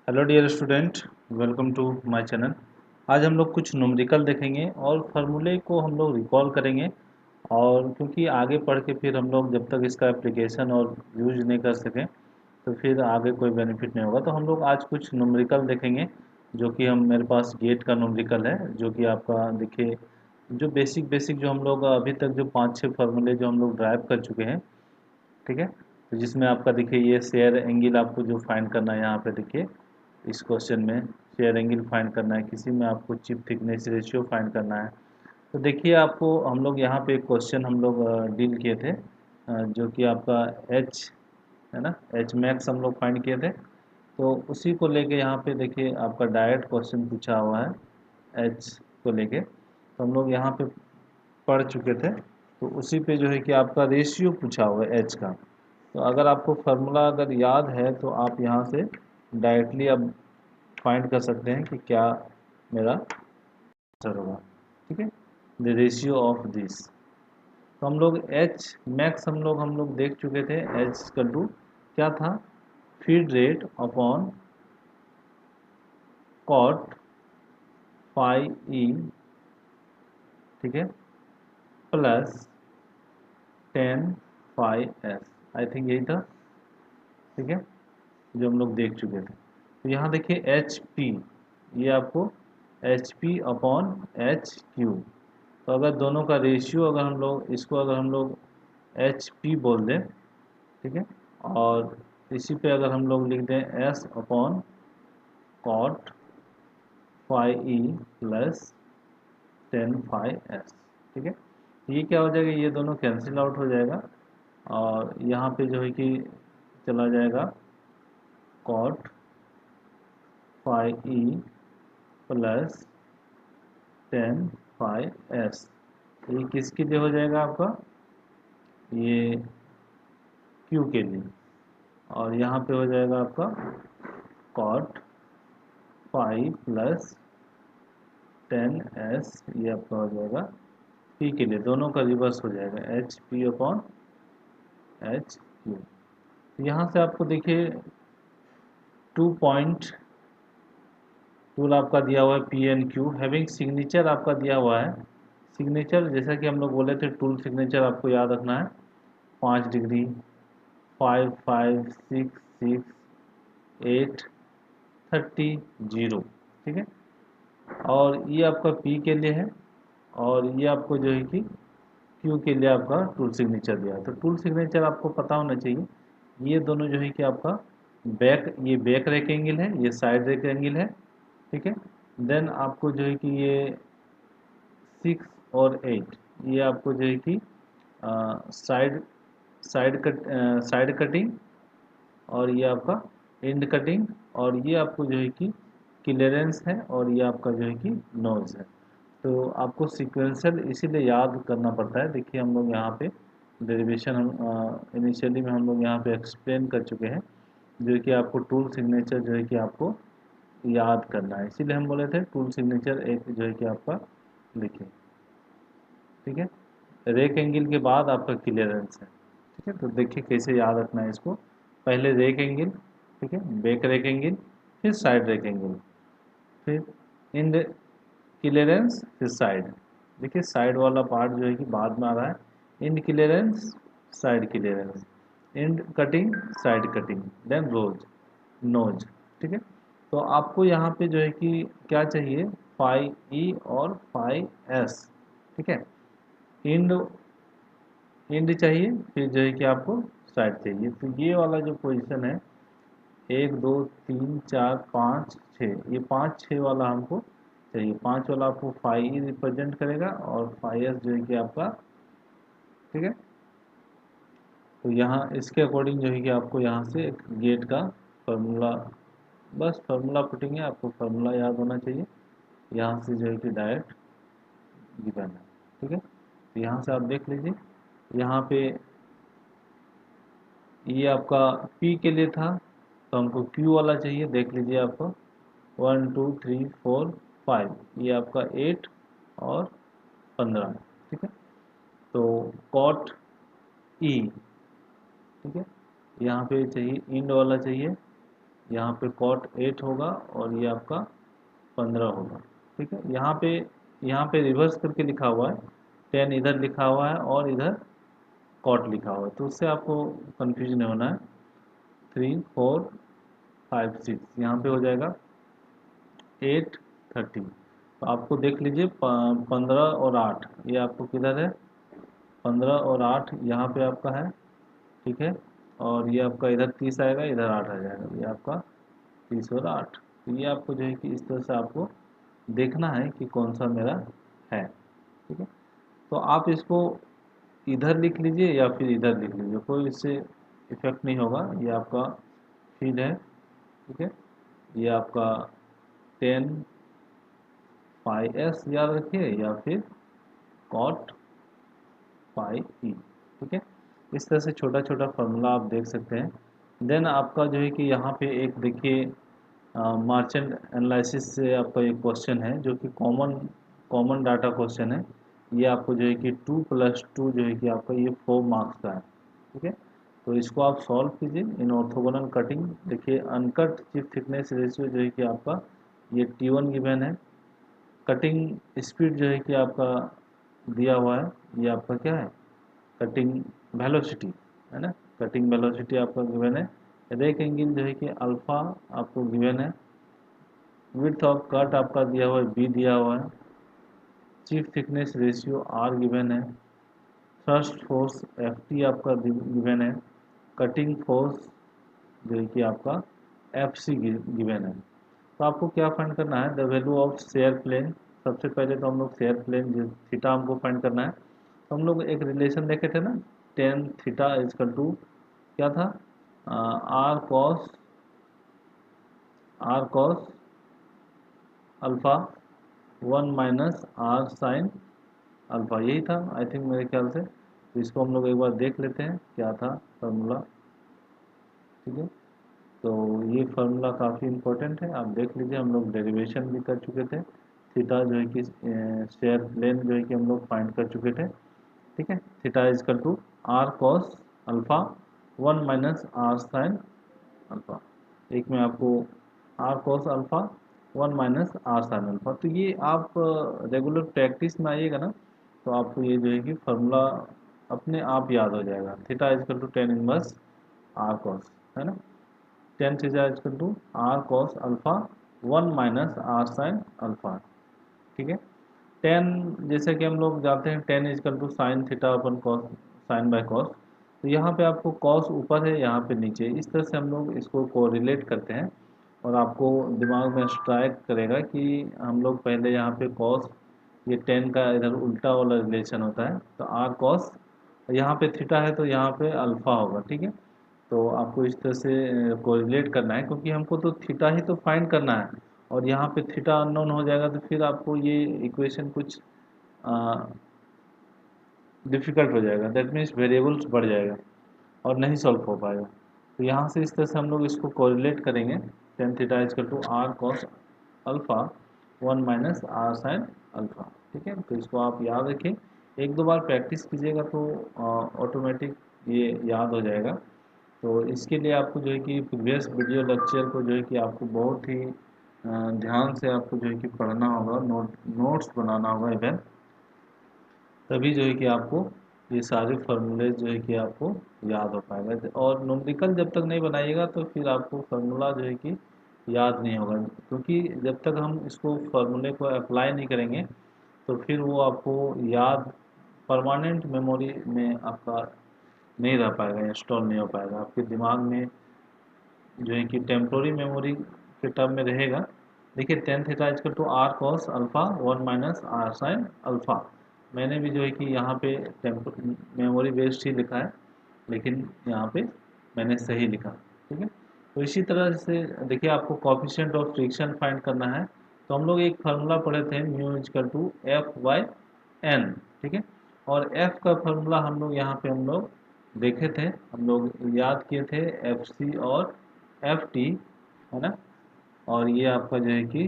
Hello dear student, welcome to my channel. आज हम लोग कुछ न्यूमेरिकल देखेंगे और फार्मूले को हम लोग रिकॉल करेंगे। और क्योंकि आगे पढ़ के फिर हम लोग जब तक इसका एप्लीकेशन और यूज नहीं कर सकें तो फिर आगे कोई बेनिफिट नहीं होगा। तो हम लोग आज कुछ न्यूमेरिकल देखेंगे जो कि हम मेरे पास गेट का न्यूमेरिकल है, जो कि आपका देखिए जो बेसिक बेसिक जो हम लोग अभी तक जो 5-6 फार्मूले जो हम लोग ड्राइव कर चुके हैं। ठीक है, तो जिसमें आपका देखिए ये शेयर एंगल आपको जो फाइंड करना है यहाँ पे देखिए इस क्वेश्चन में शेयर एंगल फाइंड करना है, किसी में आपको चिप थिकनेस रेशियो फाइंड करना है। तो देखिए आपको हम लोग यहाँ पे एक क्वेश्चन हम लोग डील किए थे, जो कि आपका एच है ना, एच मैक्स हम लोग फाइंड किए थे। तो उसी को लेके यहाँ पे देखिए आपका डायरेक्ट क्वेश्चन पूछा हुआ है एच को लेके। तो हम लोग यहाँ पे पढ़ चुके थे, तो उसी पे जो है कि आपका रेशियो पूछा हुआ है एच का। तो अगर आपको फार्मूला अगर याद है तो आप यहाँ से डायरेक्टली अब फाइंड कर सकते हैं कि क्या मेरा आंसर होगा। ठीक है, द रेशियो ऑफ दिस। तो हम लोग एच मैक्स हम लोग देख चुके थे। एच इक्वल टू क्या था, feed rate upon cot phi E, ठीक है, plus 10 phi S. I think यही था। ठीक है, जो हम लोग देख चुके थे। तो यहाँ देखिए एच पी, ये आपको H P upon H Q. तो अगर दोनों का रेशियो अगर हम लोग इसको अगर हम लोग एच पी बोल दें, ठीक है, और इसी पे अगर हम लोग लिख दें S upon cot phi E plus 10 phi S. ठीक है, ये क्या हो जाएगा, ये दोनों कैंसिल आउट हो जाएगा और यहाँ पे जो है कि चला जाएगा cot phi E plus 10 phi S. ये किसके लिए हो जाएगा आपका, ये क्यू के लिए। और यहाँ पे हो जाएगा आपका कॉट फाई प्लस 10 एस, ये आपका हो जाएगा पी के लिए। दोनों का रिवर्स हो जाएगा H P upon H Q. यहाँ से आपको देखिए 2 पॉइंट टूल आपका दिया हुआ है P N Q having signature आपका दिया हुआ है। सिग्नेचर जैसा कि हम लोग बोले थे, टूल सिग्नेचर आपको याद रखना है 5 डिग्री, 5, 5, 6, 6, 8, 30, 0। ठीक है, और ये आपका पी के लिए है और ये आपको जो है कि क्यू के लिए आपका टूल सिग्नेचर दिया है। तो टूल सिग्नेचर आपको पता होना चाहिए। ये दोनों जो है कि आपका ये बैक रेक्टेंगल है, ये साइड रेक्टेंगल है। ठीक है, देन आपको जो है कि ये 6 और 8, ये आपको जो है कि साइड साइड कटिंग, और ये आपका एंड कटिंग, और ये आपको जो है कि क्लियरेंस है, और ये आपका जो है कि नोज है। तो आपको सीक्वेंशियल इसीलिए याद करना पड़ता है। देखिए हम लोग यहाँ पे डेरिवेशन हम इनिशियली में हम लोग यहाँ पे एक्सप्लेन कर चुके हैं, जो कि आपको टूल सिग्नेचर जो है कि आपको याद करना है। इसीलिए हम बोले थे टूल सिग्नेचर एक जो है कि आपका लिखिए। ठीक है, रेक एंगल के बाद आपका क्लियरेंस है। ठीक है, तो देखिए कैसे याद रखना है इसको। पहले रेक एंगल, ठीक है, बैक रेक एंगल, फिर साइड रेक एंगल, फिर इन क्लियरेंस, फिर साइड। देखिए साइड वाला पार्ट जो है कि बाद में आ रहा है। End clearance, side clearance, end cutting, side cutting, then rose nose. ठीक है, तो आपको यहाँ पे जो है कि क्या चाहिए, फाई ई और फाई एस। ठीक है, इंड इंड चाहिए, फिर जो है कि आपको साइड चाहिए। तो ये वाला जो पोजीशन है 1, 2, 3, 4, 5, 6, ये 5, 6 वाला हमको चाहिए। 5 वाला आपको फाई ई रिप्रेजेंट करेगा और फाई एस जो है कि आपका, ठीक है। तो यहाँ इसके अकॉर्डिंग जो है कि आपको यहाँ से एक गेट का फार्मूला, बस फार्मूला पुटिंग है, आपको फार्मूला याद होना चाहिए। यहाँ से जो है कि डायरेक्ट गिवन है। ठीक है, तो यहाँ से आप देख लीजिए, यहाँ पे ये आपका P के लिए था, तो हमको Q वाला चाहिए। देख लीजिए आपको 1, 2, 3, 4, 5, ये आपका 8 और 15। ठीक है, तो कॉट E, ठीक है, यहाँ पे चाहिए इंड वाला चाहिए यहाँ पे कॉट 8 होगा और ये आपका 15 होगा। ठीक है, यहाँ पे रिवर्स करके लिखा हुआ है, 10 इधर लिखा हुआ है और इधर कॉट लिखा हुआ है, तो उससे आपको कंफ्यूज नहीं होना है। 3 4 5 6 यहाँ पे हो जाएगा 8 30। तो आपको देख लीजिए 15 और 8 ये आपको किधर है, 15 और 8 यहाँ पे आपका है। ठीक है, और ये आपका इधर 30 आएगा, इधर 8 आ जाएगा, ये आपका 30 और 8। तो ये आपको जो है कि इस तरह से आपको देखना है कि कौन सा मेरा है। ठीक है, तो आप इसको इधर लिख लीजिए या फिर इधर लिख लीजिए, कोई इससे इफेक्ट नहीं होगा। ये आपका फीड है। ठीक है, ये आपका 10 फाइव एस याद रखिए या फिर कॉट 5 ई। ठीक है, इस तरह से छोटा छोटा फार्मूला आप देख सकते हैं। देन आपका जो है कि यहाँ पे एक देखिए मार्चेंट एनालिसिस से आपका एक क्वेश्चन है जो कि कॉमन कॉमन डाटा क्वेश्चन है। ये आपको जो है कि 2+2 जो है कि आपका ये 4 मार्क्स का है। ठीक है, तो इसको आप सॉल्व कीजिए इन ऑर्थोगोनल कटिंग। देखिए अनकट चिप थिकनेस रेशियो जो है कि आपका ये T1 गिवन है। कटिंग स्पीड जो है कि आपका दिया हुआ है, ये आपका क्या है, कटिंग वेलोसिटी है ना, कटिंग वेलोसिटी आपका गिवन है। रेक एंगल जो है कि अल्फा आपको गिवन है। विड्थ ऑफ कट आपका दिया हुआ है, बी दिया हुआ है। Chip thickness ratio are given है। थ्रस्ट फोर्स एफ टी आपका गिवन है। कटिंग फोर्स जो है कि आपका एफ सी गिवन है। तो आपको क्या फाइंड करना है, the value of shear plane. सबसे पहले तो हम लोग शेयर प्लेन जो थीटा हमको फाइंड करना है। तो हम लोग एक रिलेशन देखे थे ना, टेन थीटा इजकल टू क्या था, R cos alpha 1 - R sine alpha, यही था आई थिंक मेरे ख्याल से। तो इसको हम लोग एक बार देख लेते हैं क्या था फार्मूला। ठीक है, तो ये फार्मूला काफ़ी इम्पोर्टेंट है, आप देख लीजिए। हम लोग डेरिवेशन भी कर चुके थे। थीटा जो है कि शेयर प्लेन जो है कि हम लोग फाइंड कर चुके थे। ठीक है, theta equal to R cos alpha 1 - R sine alpha. एक में आपको R cos alpha 1 - R sine alpha. तो ये आप रेगुलर प्रैक्टिस में आइएगा ना, तो आपको ये जो है कि फार्मूला अपने आप याद हो जाएगा। Theta equal to tan inverse R cos, है ना, tan theta equal to R cos alpha 1 - R sine alpha. ठीक है, टेन जैसे कि हम लोग जानते हैं tan equal to sine theta upon cos, sine by cos. तो यहाँ पे आपको कॉस ऊपर है, यहाँ पे नीचे, इस तरह से हम लोग इसको कोरिलेट करते हैं। और आपको दिमाग में स्ट्राइक करेगा कि हम लोग पहले यहाँ पे कॉस, ये टेन का इधर उल्टा वाला रिलेशन होता है, तो आर कॉस, यहाँ पे थीटा है तो यहाँ पे अल्फा होगा। ठीक है, तो आपको इस तरह से कोरिलेट करना है, क्योंकि हमको तो थीटा ही तो फाइंड करना है। और यहाँ पे थीटा अननोन हो जाएगा तो फिर आपको ये इक्वेशन कुछ डिफ़िकल्ट हो जाएगा, दैट मीन्स वेरिएबल्स बढ़ जाएगा और नहीं सॉल्व हो पाएगा। तो यहाँ से इस तरह से हम लोग इसको कोरिलेट करेंगे, tan theta equal to R cos alpha 1 - R sine alpha. ठीक है, तो इसको आप याद रखें, एक दो बार प्रैक्टिस कीजिएगा तो ऑटोमेटिक ये याद हो जाएगा। तो इसके लिए आपको जो है कि प्रीवियस वीडियो लेक्चर को जो है कि आपको बहुत ही ध्यान से आपको जो है कि पढ़ना होगा, नोट्स बनाना होगा इवन, तभी जो है कि आपको ये सारे फार्मूले जो है कि आपको याद हो पाएगा। और न्यूमेरिकल जब तक नहीं बनाइएगा तो फिर आपको फार्मूला जो है कि याद नहीं होगा, क्योंकि जब तक हम इसको फार्मूले को अप्लाई नहीं करेंगे तो फिर वो आपको याद, परमानेंट मेमोरी में आपका नहीं रह पाएगा, इंस्टॉल नहीं हो पाएगा आपके दिमाग में, जो है कि टेम्पोरी मेमोरी के टर्म में रहेगा। देखिए tan theta equal to R cos alpha 1 - R sine alpha. मैंने भी जो है कि यहाँ पे मेमोरी बेस्ड ही लिखा है, लेकिन यहाँ पे मैंने सही लिखा। ठीक है, तो इसी तरह से देखिए आपको कोफिशिएंट ऑफ फ्रिक्शन फाइंड करना है। तो हम लोग एक फार्मूला पढ़े थे, mu equal to F by N. ठीक है, और एफ का फार्मूला हम लोग यहाँ पे हम लोग देखे थे, हम लोग याद किए थे एफ सी और एफ टी, है ना। और ये आपका जो है कि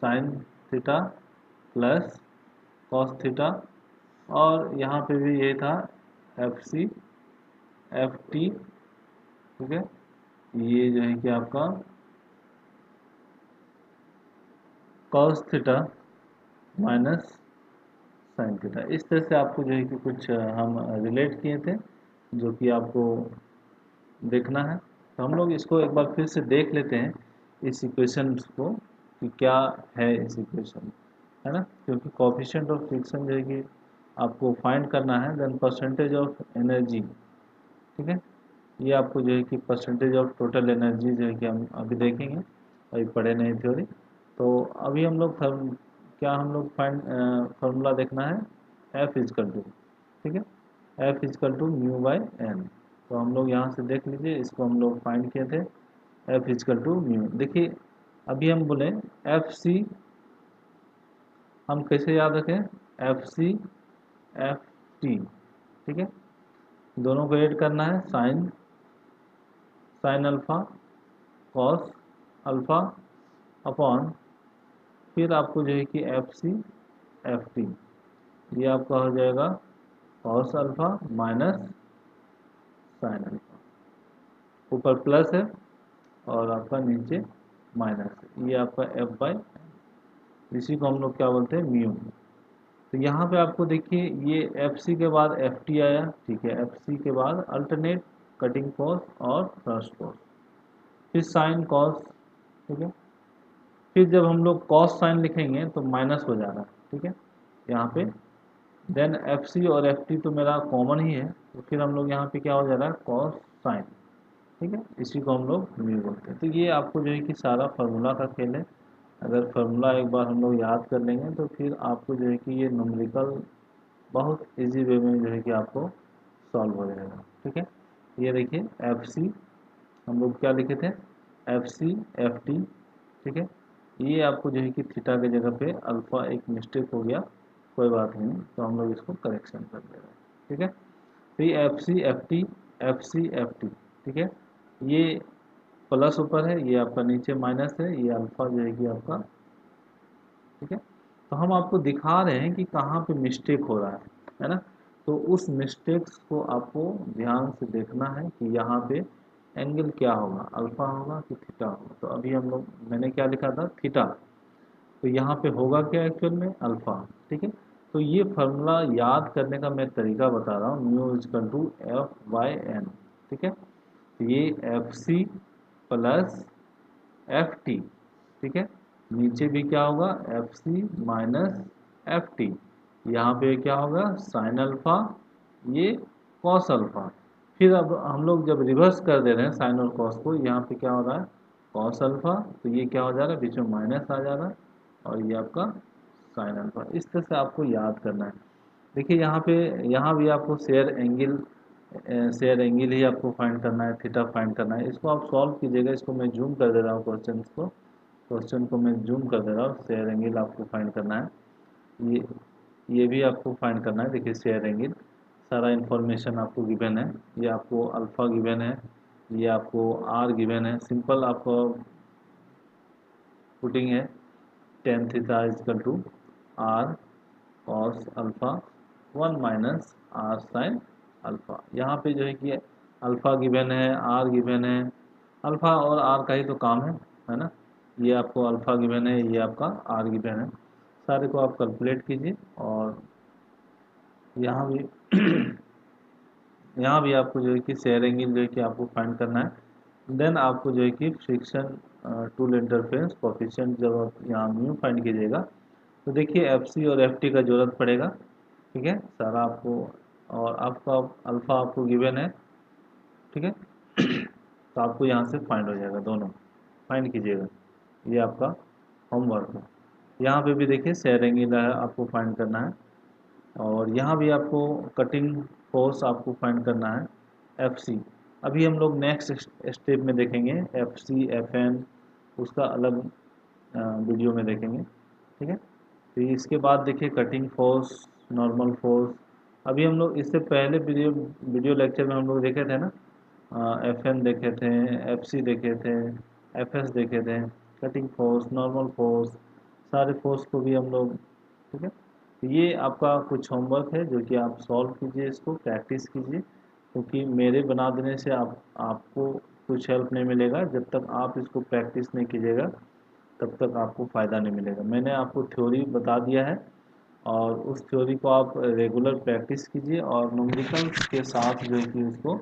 sine theta plus cos theta, और यहाँ पे भी ये था एफ सी एफ टी। ठीक है, ये जो है कि आपका cos theta minus sine theta. इस तरह से आपको जो है कि कुछ हम रिलेट किए थे, जो कि आपको देखना है। तो हम लोग इसको एक बार फिर से देख लेते हैं इस इक्वेशन को कि क्या है इस इक्वेशन, है ना। क्योंकि कोफिशिएंट ऑफ फ्रिक्शन जो है कि आपको फाइंड करना है, देन परसेंटेज ऑफ एनर्जी, ठीक है। ये आपको जो है कि परसेंटेज ऑफ टोटल एनर्जी जो है कि हम अभी देखेंगे, अभी पढ़े नहीं थ्योरी। तो अभी हम लोग क्या हम लोग फाइंड फार्मूला देखना है, एफ इजकल टू, ठीक है, F equal to mu by N. तो हम लोग यहाँ से देख लीजिए, इसको हम लोग फाइंड किए थे, एफ इजकल टू म्यू। देखिए अभी हम बोले एफ सी, हम कैसे याद रखें, एफ सी एफ टी, ठीक है। दोनों को ऐड करना है, sine sine alpha cos alpha upon, फिर आपको जो है कि एफ सी एफ टी, ये आपका हो जाएगा cos alpha minus sine alpha, ऊपर प्लस है और आपका नीचे माइनस है, ये आपका एफ बाई, इसी को हम लोग क्या बोलते हैं, म्यू। तो यहाँ पे आपको देखिए ये एफ सी के बाद एफ टी आया, ठीक है, एफ सी के बाद अल्टरनेट कटिंग कॉस और फर्स्ट कॉस, फिर साइन कॉस, ठीक है। फिर जब हम लोग कॉस साइन लिखेंगे तो माइनस हो जा रहा है, ठीक है, यहाँ पे। देन एफ सी और एफ टी तो मेरा कॉमन ही है, तो फिर हम लोग यहाँ पे क्या हो जा रहा है, कॉस साइन, ठीक है, इसी को हम लोग म्यू बोलते हैं। तो ये आपको जो है कि सारा फार्मूला का खेल है। अगर फार्मूला एक बार हम लोग याद कर लेंगे तो फिर आपको जो है कि ये न्यूमेरिकल बहुत इजी वे में जो है कि आपको सॉल्व हो जाएगा, ठीक है। ये देखिए एफ सी हम लोग क्या लिखे थे, एफ सी एफ टी, ठीक है। ये आपको जो है कि थीटा के जगह पे अल्फ़ा एक मिस्टेक हो गया, कोई बात नहीं, तो हम लोग इसको करेक्शन कर दे रहे हैं, ठीक है। तो ये F C F T, F C F T, ठीक है, ये प्लस ऊपर है, ये आपका नीचे माइनस है, ये अल्फ़ा जो है कि आपका, ठीक है। तो हम आपको दिखा रहे हैं कि कहाँ पे मिस्टेक हो रहा है ना। तो उस मिस्टेक्स को आपको ध्यान से देखना है कि यहाँ पे एंगल क्या होगा, अल्फा होगा कि थीटा होगा। तो अभी हम लोग, मैंने क्या लिखा था, थीटा, तो यहाँ पे होगा क्या एक्चुअल में, अल्फा, ठीक है। तो ये फार्मूला याद करने का मैं तरीका बता रहा हूँ, mu equal to F by N, ठीक है। तो ये F C plus F T, ठीक है, नीचे भी क्या होगा, F C minus F T, यहाँ पे क्या होगा, साइन अल्फा, ये कॉस अल्फा। फिर अब हम लोग जब रिवर्स कर दे रहे हैं साइन और कॉस को, यहाँ पे क्या हो रहा है, कॉस अल्फा, तो ये क्या हो जा रहा है, बीच में माइनस आ जा रहा है, और ये आपका साइन अल्फा। इस तरह से आपको याद करना है। देखिए यहाँ पे, यहाँ भी आपको शेयर एंगल ही आपको फाइंड करना है, थीटा फाइंड करना है। इसको आप सॉल्व कीजिएगा, इसको मैं जूम कर दे रहा हूँ, क्वेश्चन को मैं जूम कर दे रहा हूँ। शेयर एंगल आपको फाइंड करना है, ये ये भी आपको फाइंड करना है। देखिए शेयर एंगल, सारा इन्फॉर्मेशन आपको गिवन है, ये आपको अल्फ़ा गिवन है, ये आपको आर गिवन है। सिंपल आपको पुटिंग है, tan theta equal to R cos alpha one minus R sine alpha. यहाँ पे जो है कि अल्फ़ा गिवन है, आर गिवन है, अल्फ़ा और आर का ही तो काम है ना। ये आपको अल्फ़ा गिवन है, ये आपका आर गिवन है, सारे को आप कैलकुलेट कीजिए। और यहाँ भी यहाँ भी आपको जो है कि शेयर एंगल जो है कि आपको फाइंड करना है। देन आपको जो है कि फ्रिक्शन टूल इंटरफेरेंस कोफिशिएंट जब आप यहाँ म्यू फाइंड कीजिएगा, तो देखिए एफ सी और एफ टी का जरूरत पड़ेगा, ठीक है, सारा आपको। और आपका अल्फ़ा आपको गिवन है, ठीक है, तो आपको यहाँ से फाइंड हो जाएगा, दोनों फाइंड कीजिएगा, ये आपका होमवर्क है। यहाँ पे भी देखिए शेयर एंगल है, आपको फाइंड करना है। और यहाँ भी आपको कटिंग फोर्स आपको फाइंड करना है, एफ सी। अभी हम लोग नेक्स्ट स्टेप में देखेंगे एफ सी एफ एन, उसका अलग वीडियो में देखेंगे, ठीक है। तो इसके बाद देखिए कटिंग फोर्स, नॉर्मल फोर्स। अभी हम लोग इससे पहले वीडियो लेक्चर में हम लोग देखे थे ना, एफ एन देखे थे, एफ सी देखे थे, एफ एस देखे थे, कटिंग फोर्स, नॉर्मल फोर्स, सारे फोर्स को भी हम लोग, ठीक है। तो ये आपका कुछ होमवर्क है जो कि आप सॉल्व कीजिए, इसको प्रैक्टिस कीजिए, क्योंकि मेरे बना देने से आपको कुछ हेल्प नहीं मिलेगा जब तक आप इसको प्रैक्टिस नहीं कीजिएगा, तब तक आपको फ़ायदा नहीं मिलेगा। मैंने आपको थ्योरी बता दिया है और उस थ्योरी को आप रेगुलर प्रैक्टिस कीजिए और न्यूमेरिकल्स के साथ जो है कि उसको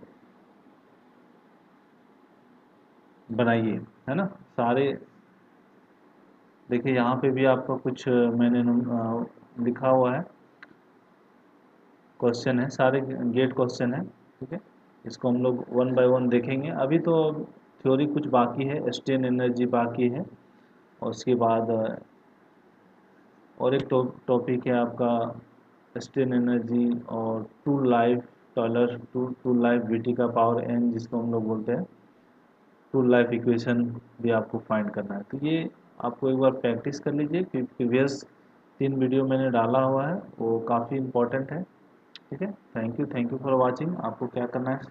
बनाइए, है ना। सारे देखिए यहाँ पे भी आपका कुछ मैंने लिखा हुआ है, क्वेश्चन है, सारे गेट क्वेश्चन है, ठीक है। इसको हम लोग वन बाय वन देखेंगे। अभी तो थ्योरी कुछ बाकी है, स्ट्रेन एनर्जी बाकी है, और उसके बाद और एक टॉपिक है आपका स्ट्रेन एनर्जी और tool life Taylor tool life VT का पावर एन, जिसको हम लोग बोलते हैं टू लाइफ इक्वेशन, भी आपको फाइंड करना है। तो ये आपको एक बार प्रैक्टिस कर लीजिए, क्योंकि प्रीवियस 3 वीडियो मैंने डाला हुआ है, वो काफ़ी इम्पोर्टेंट है, ठीक है। Thank you for watching. आपको क्या करना है